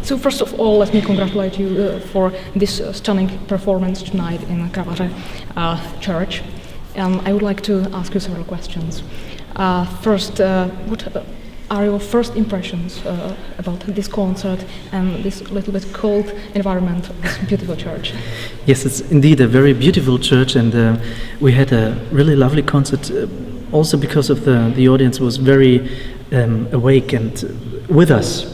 So first of all, let me congratulate you for this stunning performance tonight in Kravařích church. And I would like to ask you several questions. First, what are your first impressions about this concert and this little bit cold environment of this beautiful church? Yes, it's indeed a very beautiful church, and we had a really lovely concert. Also because of the audience was very awake and with us.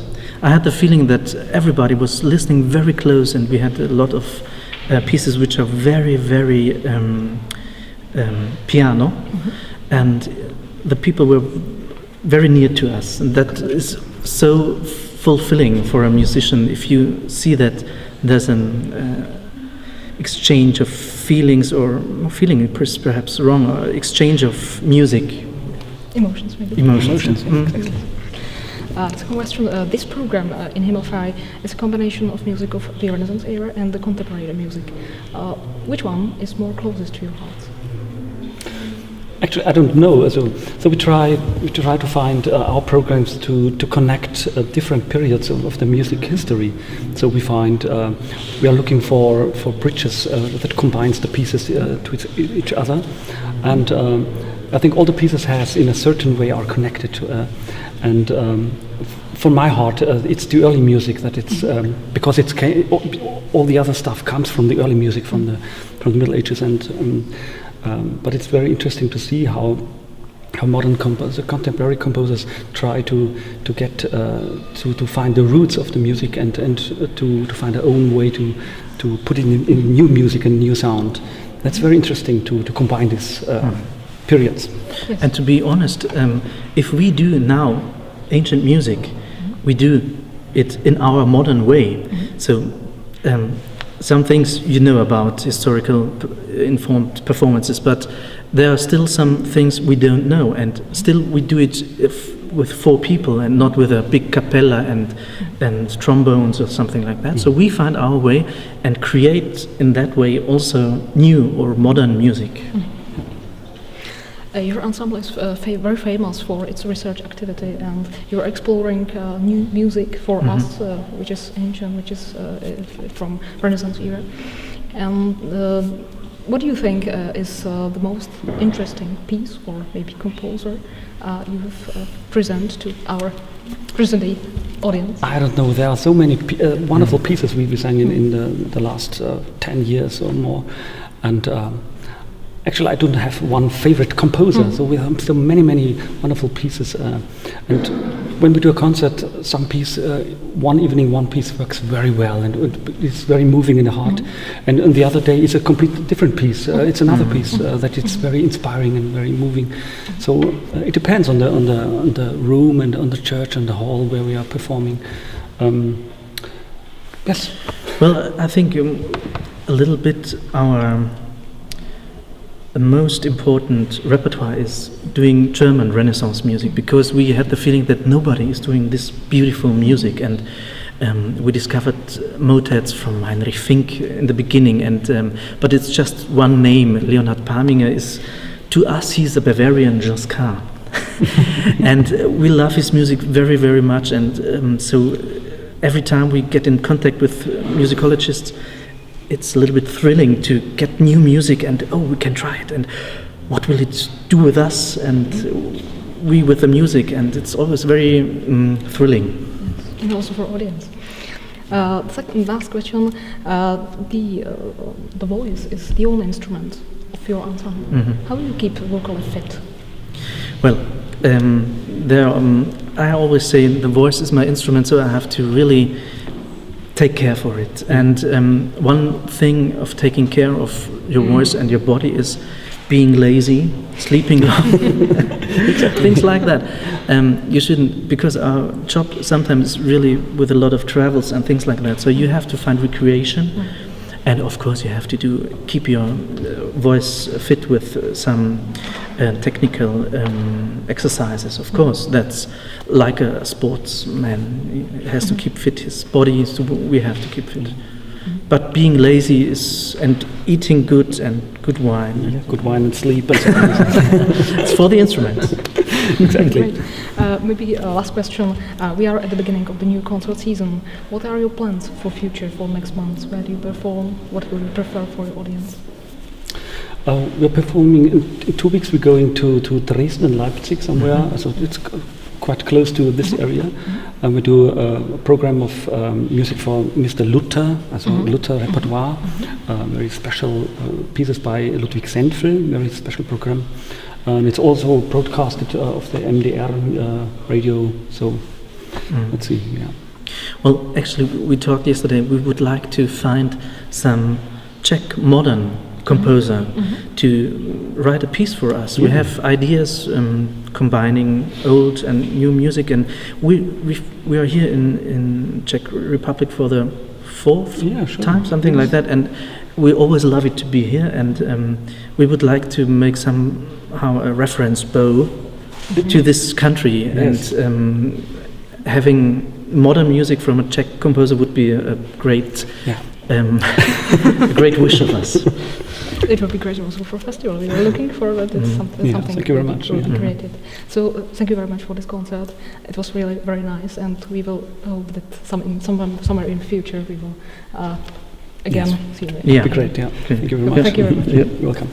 I had the feeling that everybody was listening very close, and we had a lot of pieces which are very, very piano, and the people were very near to us, and that is so fulfilling for a musician if you see that there's an exchange of feelings, or feeling is perhaps wrong, or exchange of music. Emotions, maybe. Emotions. Exactly. Second question, this program in Himmelfrei is a combination of music of the Renaissance era and the contemporary music. Which one is more closest to your heart? Actually, I don't know. So we try to find our programs to connect different periods of the music history. So we find we are looking for bridges that combines the pieces to each other, and I think all the pieces has in a certain way are connected to. And for my heart, it's the early music that it's because it's all the other stuff comes from the early music from the Middle Ages, and but it's very interesting to see how modern contemporary composers try to get to find the roots of the music and to find their own way to put it in new music and new sound. That's very interesting to combine these periods. Yes. And to be honest, if we do now ancient music, we do it in our modern way. So some things you know about historical informed performances, but there are still some things we don't know, and still we do it with 4 people and not with a big cappella and trombones or something like that. So we find our way and create in that way also new or modern music. Your ensemble is very famous for its research activity, and you're exploring new music for us, which is ancient, which is from Renaissance era. And what do you think is the most interesting piece, or maybe composer, you have present to our present-day audience? I don't know. There are so many wonderful pieces we sang in the last 10 years or more, and. Actually, I don't have one favorite composer, so we have so many wonderful pieces. And when we do a concert, one piece works very well, and it's very moving in the heart. And the other day is a completely different piece. It's another piece that is very inspiring and very moving. So it depends on the room and on the church and the hall where we are performing. Yes. Well, I think a little bit the most important repertoire is doing German Renaissance music, because we had the feeling that nobody is doing this beautiful music, and we discovered motets from Heinrich Fink in the beginning, and but it's just one name. Leonhard Palminger is, to us, he's a Bavarian Josquin. And we love his music very, very much, and so every time we get in contact with musicologists, it's a little bit thrilling to get new music, and we can try it, and what will it do with us, and we with the music, and it's always very thrilling. Yes. And also for audience. Second, last question, the voice is the only instrument of your ensemble. How do you keep vocally fit? Well, I always say the voice is my instrument, so I have to really take care for it. And one thing of taking care of your voice and your body is being lazy, sleeping long, things like that. You shouldn't, because our job sometimes is really with a lot of travels and things like that. So you have to find recreation, and of course you have to keep your voice fit with some technical exercises. Of course, that's like a sportsman. He has to keep fit his body, so we have to keep fit. But being lazy and eating good and good wine. Yeah, good wine and sleep. And it's for the instruments. Exactly. maybe last question. We are at the beginning of the new concert season. What are your plans for future, for next month? Where do you perform? What will you prefer for your audience? We're performing in 2 weeks. We're going to Dresden and Leipzig somewhere. So it's quite close to this area. And we do a program of music for Mr. Luther, also Luther repertoire, very special pieces by Ludwig Senfel, very special program. And it's also broadcasted of the MDR radio. So let's see. Yeah. Well, actually, we talked yesterday. We would like to find some Czech modern composer to write a piece for us. We have ideas combining old and new music, and we are here in Czech Republic for the 4th time, something like that, and we always love it to be here, and we would like to make somehow a reference bow to this country, and having modern music from a Czech composer would be a great a great wish of us. It would be great also for festival. We are looking forward to something thank you very much. created. So thank you very much for this concert. It was really very nice, and we will hope that somewhere in the future we will again see you. Yeah, it'd be great. Yeah, thank you very much. Thank you very much. You're welcome.